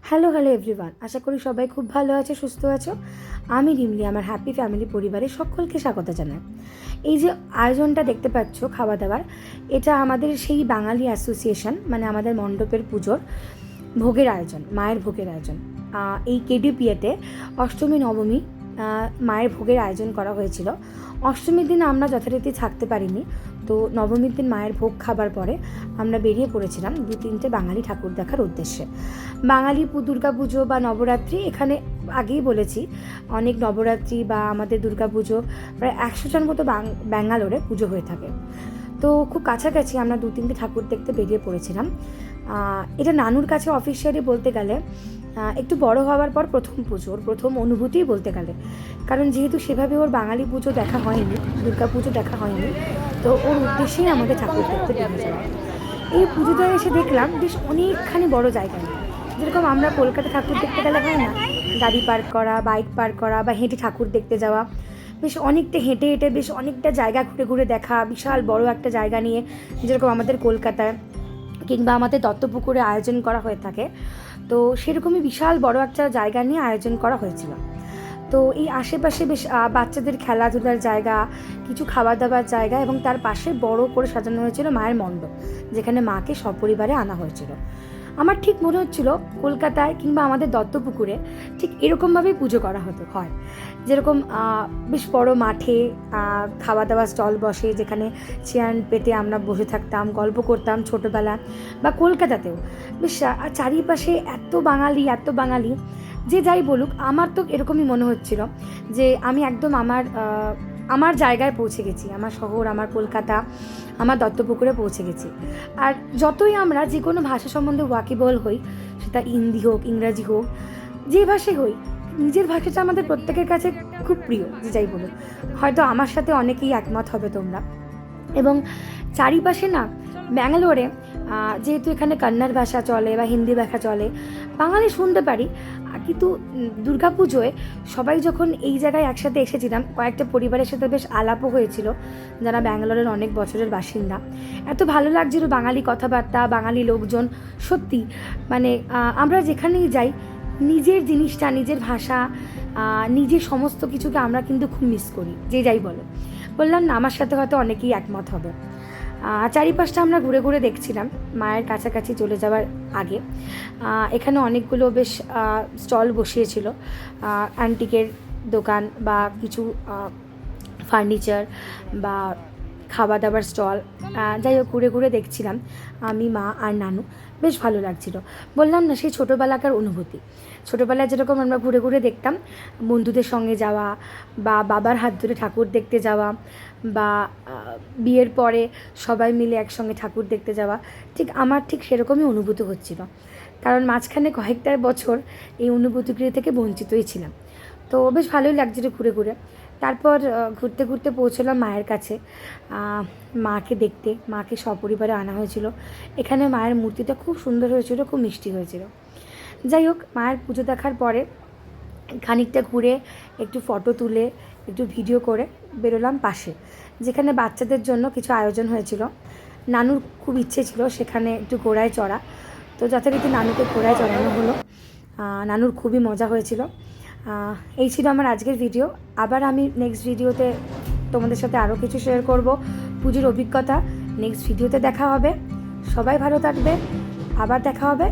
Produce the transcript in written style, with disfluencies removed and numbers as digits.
Hello everyone, আশা করি সবাই খুব ভালো আছে, সুস্থ আছো। আমি রিমলি আমার হ্যাপি ফ্যামিলি পরিবারের সকলকে স্বাগত জানাই। এই যে আয়োজনটা দেখতে পাচ্ছ খাওয়া দাওয়ার, এটা আমাদের সেই বাঙালি অ্যাসোসিয়েশন, মানে আমাদের মণ্ডপের পুজোর ভোগের আয়োজন, মায়ের ভোগের আয়োজন। এই কেডিপিএতে অষ্টমী নবমী মায়ের ভোগের আয়োজন করা হয়েছিল। অষ্টমীর দিন আমরা যথারীতি থাকতে পারিনি, তো নবমীর দিন মায়ের ভোগ খাবার পরে আমরা বেরিয়ে পড়েছিলাম 2-3টে বাঙালি ঠাকুর দেখার উদ্দেশ্যে। বাঙালি দুর্গা পুজো বা নবরাত্রি, এখানে আগেই বলেছি অনেক নবরাত্রি বা আমাদের দুর্গা পুজো প্রায় 100জন মতো ব্যাঙ্গালোরে পুজো হয়ে থাকে। তো খুব কাছাকাছি আমরা 2-3টে ঠাকুর দেখতে বেরিয়ে পড়েছিলাম। এটা নানুর কাছে অফিসিয়ালি বলতে গেলে একটু বড় হওয়ার পর প্রথম পুজো, ওর প্রথম অনুভূতিই বলতে গেলে, কারণ যেহেতু সেভাবে ওর বাঙালি পুজো দেখা হয়নি, দুর্গা পুজো দেখা হয়নি, তো ওর উদ্দেশ্যেই আমাদের ঠাকুর দেখতে বেরিয়ে যাওয়া। এই পুজোটা এসে দেখলাম বেশ অনেকখানি বড় জায়গা নিয়ে, যেরকম আমরা কলকাতা ঠাকুর দেখতে গেলে হয় না, গাড়ি পার্ক করা, বাইক পার্ক করা বা হেঁটে ঠাকুর দেখতে যাওয়া, বেশ অনেকটা হেঁটে হেঁটে বেশ অনেকটা জায়গা ঘুরে ঘুরে দেখা, বিশাল বড় একটা জায়গা নিয়ে, যেরকম আমাদের কলকাতায় কিংবা আমাদের দত্তপুকুরে আয়োজন করা হয়ে থাকে, তো সেরকমই বিশাল বড় একটা জায়গা নিয়ে আয়োজন করা হয়েছিল। তো এই আশেপাশে বেশ বাচ্চাদের খেলাধুলার জায়গা, কিছু খাওয়া দাওয়ার জায়গা, এবং তার পাশে বড় করে সাজানো হয়েছিল মায়ের মণ্ডপ, যেখানে মাকে সপরিবারে আনা হয়েছিল। আমার ঠিক মনে হচ্ছিল কলকাতায় কিংবা আমাদের দত্তপুকুরে ঠিক এরকমভাবেই পুজো করা হয়, যেরকম বেশ বড় মাঠে খাওয়া দাওয়া স্টল বসে, যেখানে চেয়ার পেতে আমরা বসে থাকতাম, গল্প করতাম ছোটোবেলা, বা কলকাতাতেও বেশ চারিপাশে এত বাঙালি, যে যাই বলুক, আমার তো এরকমই মনে হচ্ছিল যে আমি একদম আমার জায়গায় পৌঁছে গেছি, আমার শহর, আমার কলকাতা, আমার দত্তপুকুরে পৌঁছে গেছি। আর যতই আমরা যে কোনো ভাষা সম্বন্ধে ওয়াকিবল হই, সেটা হিন্দি হোক, ইংরাজি হোক, যে ভাষায় হই, নিজের ভাষাটা আমাদের প্রত্যেকের কাছে খুব প্রিয়, যে যাই বলুক। হয়তো আমার সাথে অনেকেই একমত হবে তোমরা। এবং চারিপাশে না, ব্যাঙ্গালোরে যেহেতু এখানে কন্নড় ভাষা চলে বা হিন্দি ভাষা চলে, বাঙালি শুনতে পারি, কিন্তু দুর্গাপুজোয় সবাই যখন এই জায়গায় একসাথে এসেছিলাম, কয়েকটা পরিবারের সাথে বেশ আলাপও হয়েছিল, যারা ব্যাঙ্গালোরের অনেক বছরের বাসিন্দা। এত ভালো লাগছিল বাঙালি কথাবার্তা, বাঙালি লোকজন। সত্যি মানে আমরা যেখানেই যাই, নিজের জিনিসটা, নিজের ভাষা, নিজের সমস্ত কিছুকে আমরা কিন্তু খুব মিস করি, যে যাই বলো। বললাম না, আমার সাথে হয়তো অনেকেই একমত হবে। চারিপাশটা আমরা ঘুরে ঘুরে দেখছিলাম মায়ের কাছাকাছি চলে যাওয়ার আগে। এখানে অনেকগুলো বেশ স্টল বসিয়েছিল, অ্যান্টিকের দোকান বা কিছু ফার্নিচার বা খাওয়া দাওয়ার স্টল, যাই হোক ঘুরে ঘুরে দেখছিলাম আমি, মা আর নানু। বেশ ভালো লাগছিল। বললাম না, সেই ছোটোবেলাকার অনুভূতি। ছোটোবেলায় যেরকম আমরা ঘুরে ঘুরে দেখতাম, বন্ধুদের সঙ্গে যাওয়া বা বাবার হাত ধরে ঠাকুর দেখতে যাওয়া, বা বিয়ের পরে সবাই মিলে একসঙ্গে ঠাকুর দেখতে যাওয়া, আমার ঠিক সেরকমই অনুভূতি হচ্ছিল। কারণ মাঝখানে কয়েকটা বছর এই অনুভূতিগুলি থেকে বঞ্চিতই ছিলাম। তো বেশ ভালোই লাগছিল ঘুরে ঘুরে। তারপর ঘুরতে ঘুরতে পৌঁছলাম মায়ের কাছে, মাকে দেখতে। মাকে সপরিবারে আনা হয়েছিল। এখানে মায়ের মূর্তিটা খুব সুন্দর হয়েছিল, খুব মিষ্টি হয়েছিল। যাই হোক, মায়ের পুজো দেখার পরে খানিকটা ঘুরে একটু ফটো তুলে একটু ভিডিও করে বেরোলাম পাশে, যেখানে বাচ্চাদের জন্য কিছু আয়োজন হয়েছিল। নানুর খুব ইচ্ছে ছিল সেখানে একটু ঘোড়ায় চড়া, তো যথারীতি নানুকে ঘোড়ায় চড়ানো হলো। নানুর খুবই মজা হয়েছিল। এই ছিল আমার আজকের ভিডিও। আবার আমি নেক্সট ভিডিওতে তোমাদের সাথে আরও কিছু শেয়ার করব, পুজোর অভিজ্ঞতা। নেক্সট ভিডিওতে দেখা হবে। সবাই ভালো থাকবে, আবার দেখা হবে।